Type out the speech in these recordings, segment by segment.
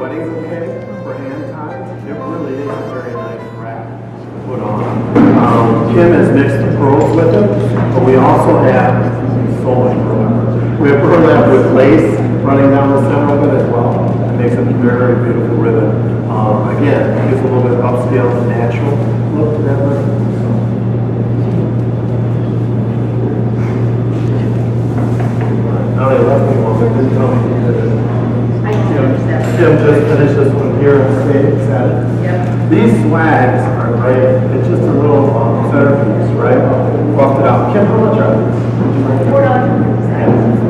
wedding bouquet for hand ties. It really is a very nice wrap to put on. Kim has mixed the pearls with it, but we also have so much burlap. We have burlap with lace running down the center of it as well. It makes it a very beautiful ribbon. Again, it gives a little bit of upscale and natural look to that ribbon. Now they left me one, but didn't tell me he did it. Kim just finished this one here and stayed at it. Yep. These swags are great. It's just a little centerpiece, right? Buffed it out. Kim, how much are these?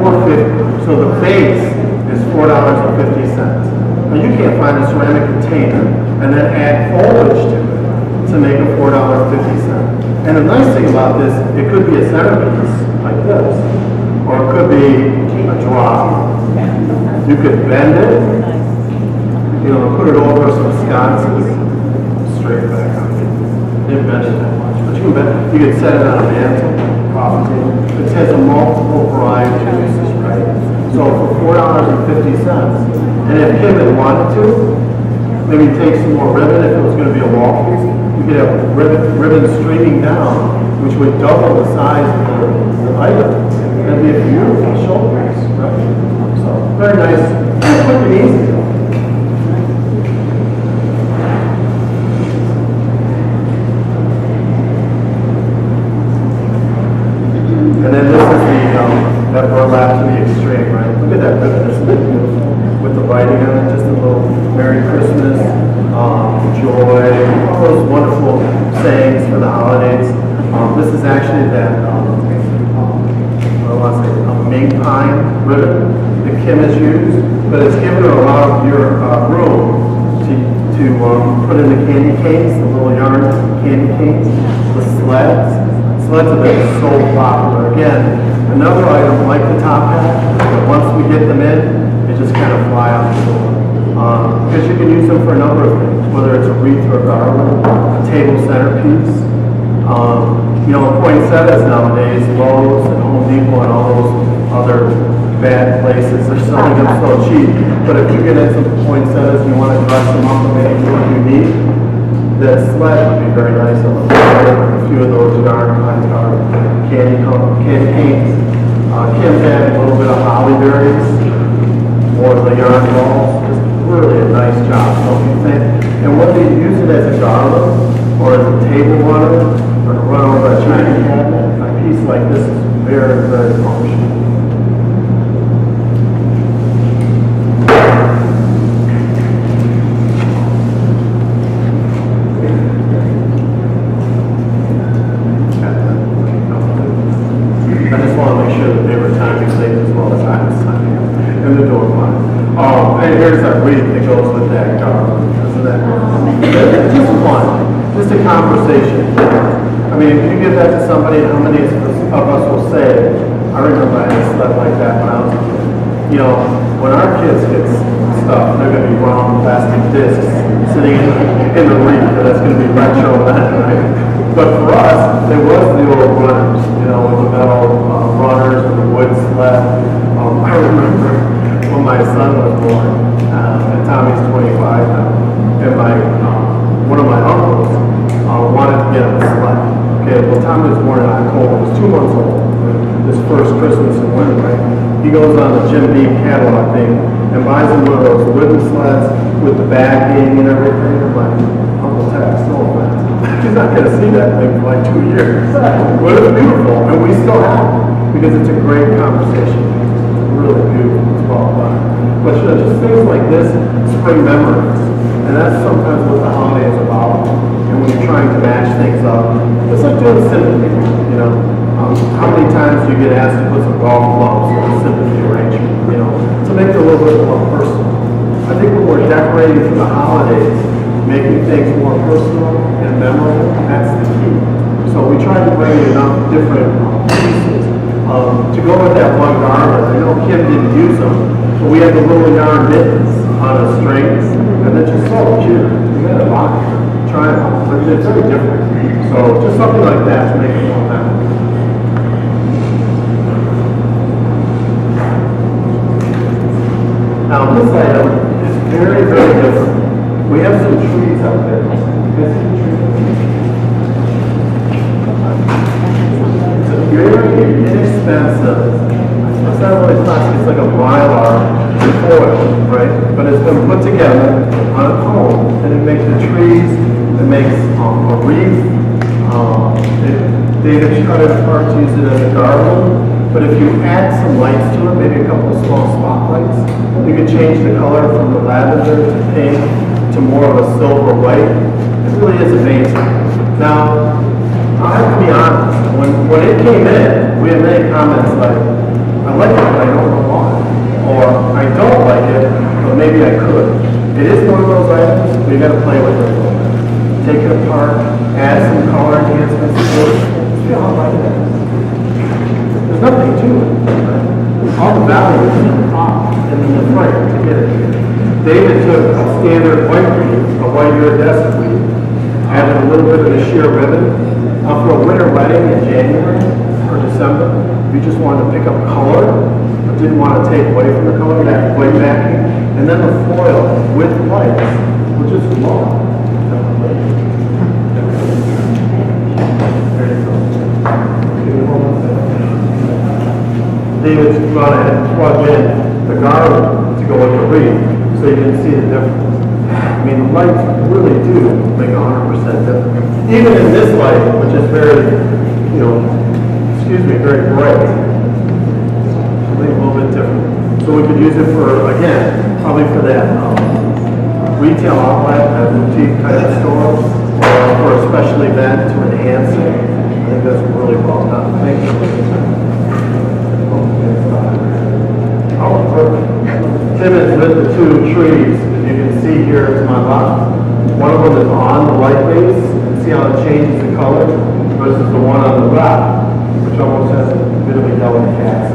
$4.50. So the base is $4.50. Now you can't find a ceramic container and then add foliage to it to make a $4.50. And the nice thing about this, it could be a centerpiece like this, or it could be a drop. You could bend it, you know, put it over some sconces, straight back on it. Didn't bend it that much, but you can bend. You could set it on a mantle, coffee table. It has a multiple variety of uses, right? So for $4.50, and if Kim had wanted to, maybe take some more ribbon if it was going to be a wall piece. You could have ribbon streaming down, which would double the size of the item. That'd be a beautiful showpiece, right? So very nice, quick and easy. And then this is that burlap to the extreme, right? Look at that ribbon, isn't it beautiful? With the writing on it, just a little Merry Christmas, joy, all those wonderful sayings for the holidays. This is actually that, Ming pine ribbon that Kim has used, but it's given her a lot of your room to put in the candy canes, the little yarn candy canes, the sleds. Sleds have been so popular. Again, another item like the top hat, but once we get them in, they just kind of fly out the door. Because you can use them for a number of things, whether it's a wreath or a garland, a table centerpiece. You know, poinsettias nowadays, Lowe's and Home Depot and all those other bad places are selling them so cheap. But if you get in some poinsettias and you want to dress them up and make them look unique, that sled would be very nice on the floor. A few of those yarn candy canes. Kim's added a little bit of holly berries, more of the yarn balls. Just really a nice job, don't you think? And whether you use it as a garland or as a table runner or to run over a china cabinet, a piece like this is very, very functional. I just want to make sure that they were timing things as well as I was timing them. And the door line. And here's our wreath that goes with that garland. Isn't that good? Just one. Just a conversation. I mean, if you give that to somebody, how many of us will say, I remember I had a sled like that when I was a kid. You know, when our kids get stuff, they're going to be round plastic discs sitting in the wreath, and that's going to be retro then, right? But for us, there was the old runners, you know, with the metal runners and the wood sled. I remember when my son was born, and Tommy's 25 now, and one of my uncles wanted to get him a sled. Okay, well, Tommy was born in October. He was 2 months old. His first Christmas in winter, right? He goes on the Jim Beam catalog thing and buys him one of those wooden sleds with the backing and everything. I'm like, Uncle Tex, no offense. He's not going to see that thing for like 2 years. But it's beautiful, and we still have it because it's a great conversation. It's really beautiful. It's well done. But you know, just things like this, spring memories. And that's sometimes what the holiday is about. And when you're trying to match things up, it's like doing a symphony, you know. How many times do you get asked to put some golf clubs in a symphony arrangement, you know, to make it a little bit more personal? I think when we're decorating for the holidays, making things more personal and memorable, that's the key. So we try to bring enough different pieces to go with that one garland. I know Kim didn't use them, but we had the little yarn mittens on the strings, and they're just so cute. You got a lot here. Try it out. It's very different. So just something like that to make it more memorable. Now this item is very, very inexpensive. It's not really plastic, it's like a mylar foil, right? But it's been put together on a cone, and it makes the trees, it makes a wreath. David cut it apart to use it as a garland. But if you add some lights to it, maybe a couple of small spotlights, you could change the color from the lavender to pink to more of a silver white. It really is amazing. Now, I have to be honest, when it came in, we had many comments like, I like it, but I don't know why. Or, I don't like it, but maybe I could. It is one of those items, but you gotta play with it a little bit. Take it apart, add some color enhancements to it, see how I like it. There's nothing to it. Right? All the value is in the top and in the frame to get it here. David took a standard white weave, a white iridescent weave, added a little bit of the sheer ribbon. For a winter wedding in January or December, if you just wanted to pick up color, but didn't want to take away from the color, that white backing, and then the foil with lights, which is long. There you go. David's gone ahead and plug in the garland to go with the wreath, so you can see the difference. I mean, the lights really do make 100% difference. Even in this light, which is very, very bright, it's a little bit different. So we could use it for, again, probably for that retail outlet, that boutique kind of store, or for a special event to enhance it. I think that's really well done. Thank you. Oh, perfect. Tim is with the two trees. You can see here to my left, one of them is on the light base. See how it changes the color versus the one on the left, which almost has a bit of a yellow cast.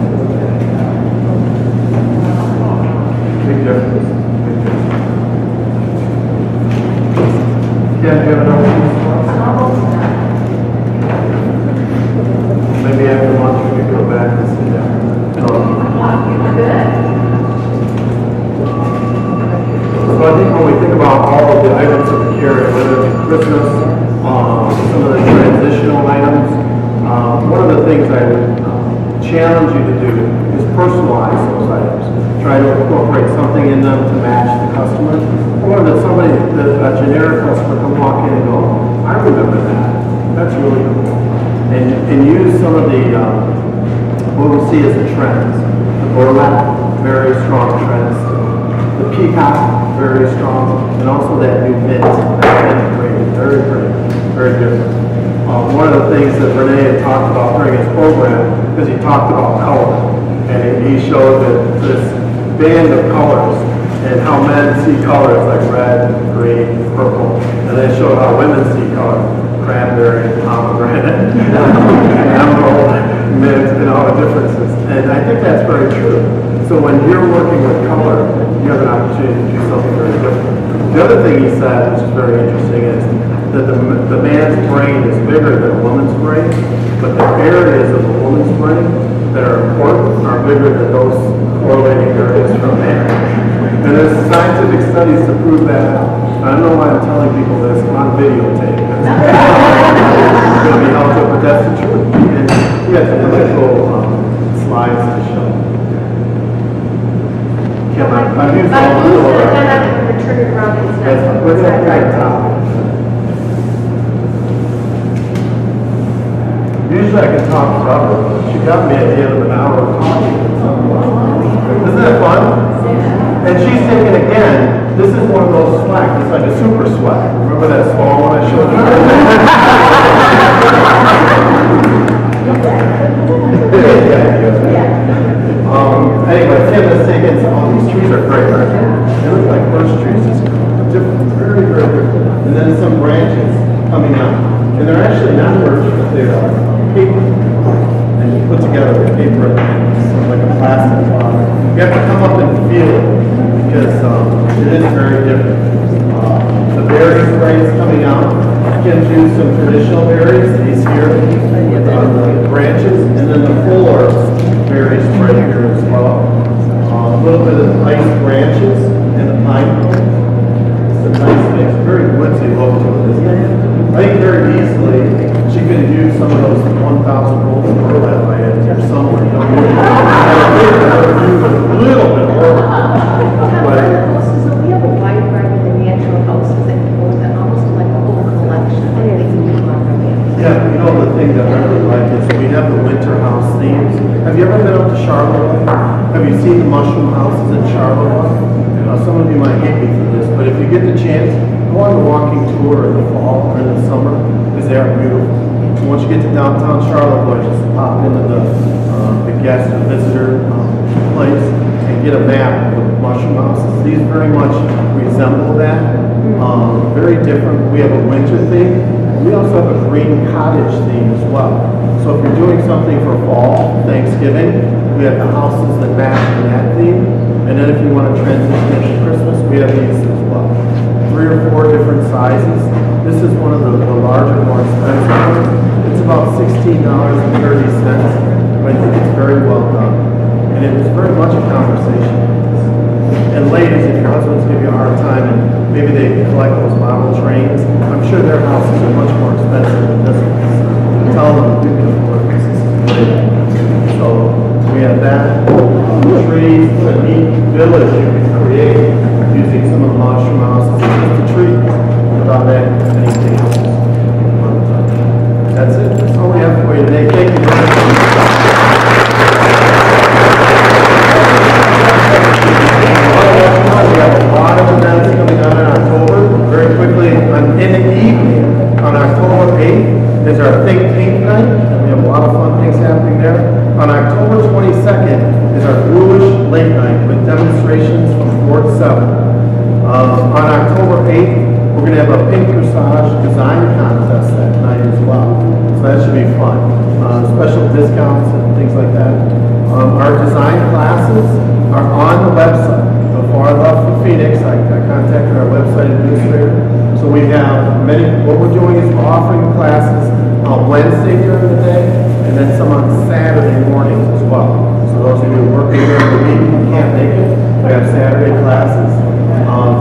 Big difference. Big difference. Yeah, do you have another piece? Maybe after lunch we can go back and sit down. So I think when we think about all of the items that we carry, whether it's Christmas, some of the transitional items, one of the things I would challenge you to do is personalize those items. Try to incorporate something in them to match the customer, or that a generic customer can walk in and go, I remember that. That's really cool. And use some of the, what we see as the trends. The burlap, very strong trends. The peacock, very strong, and also that new mint, that green, very pretty, very different. One of the things that Renee had talked about during his program, because he talked about color, and he showed that this band of colors, and how men see colors like red, green, purple, and then showed how women see color, cranberry, pomegranate, emerald, mint, and all the differences. And I think that's very true. So when you're working with color, you have an opportunity to do something very different. The other thing he said, which is very interesting, is that the man's brain is bigger than a woman's brain, but the areas of a woman's brain that are important are bigger than those correlating areas for a man. And there's scientific studies to prove that out. I don't know why I'm telling people this on videotape. It's going to be held up, but that's the truth. And he has some really cool slides to show. Yeah, I've used all the little turn it around and That's what's that right top. Usually I can talk forever, but she got me at the end of an hour of talking. Isn't that fun? And she's taking again, this is one of those swag, it's like a super swag. Remember that small one I showed you? Anyway, Tim is taking some, these trees are great, right? They look like birch trees, it's different, very, very different. And then some branches coming out. And they're actually not birch, but they're paper. And you put together with paper and sort of like a plastic bottle. You have to come up and feel it, because it is very different. The berry sprays coming out. You can do some traditional berries, these here, on the branches, and then the fuller berry spray here as well. A little bit of ice branches and the pine cones. It's a nice mix, very woodsy look to it, isn't it? I think very easily she could use some of those 1,000 volts burlap I had like is we have the winter house themes. Have you ever been up to Charlotte? Have you seen the mushroom houses in Charlotte? Some of you might hate me for this, but if you get the chance, go on a walking tour in the fall or in the summer, because they are beautiful. So once you get to downtown Charlotte, just pop into the guest or visitor place and get a map of the mushroom houses. These very much resemble that. Very different. We have a winter theme. We also have a green cottage theme as well. So if you're doing something for fall, Thanksgiving, we have the houses that match in that theme. And then if you want to transition into Christmas, we have these as well. 3 or 4 different sizes. This is one of the larger, more expensive ones. It's about $16.30, but I think it's very well done. And it is very much a conversation. And ladies, if your husbands give you a hard time and maybe they collect those model trains, I'm sure their houses are much more expensive than this one. Tell them you can afford this. So we have that. Trees, a neat village you can create using some of the mushroom houses. It's just a tree without anything else. That's it. That's all we have for you today. Thank you very much. We have a lot of events coming on in October. Very quickly, in the evening, on October 8th, is our Think Pink night. We have a lot of fun things happening there. On October 22nd is our Bluish Late Night with demonstrations from 4 to 7. On October 8th, we're going to have a pink corsage design contest that night as well. So that should be fun. Special discounts and things like that. Our design classes are on the website. Before I left for Phoenix, I contacted our website administrator. So we have what we're doing is we're offering classes on Wednesday during the day, and then some on Saturday mornings as well. So those of you who are working during the week and can't make it, we have Saturday classes.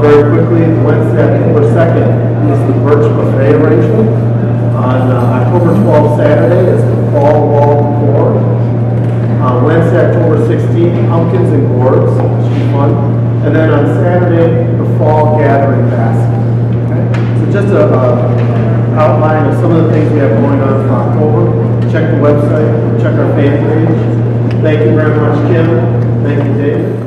Very quickly, Wednesday, October 2nd is the Birch Buffet arrangement. On October 12th, Saturday, is the Fall Wall Decor. Wednesday, October 16th, Pumpkins and Gourds, which should be fun. And then on Saturday, the Fall Gathering Basket. Okay? So just a outline of some of the things we have going on for October. Check the website, check our fan page. Thank you very much, Kim. Thank you, Dave.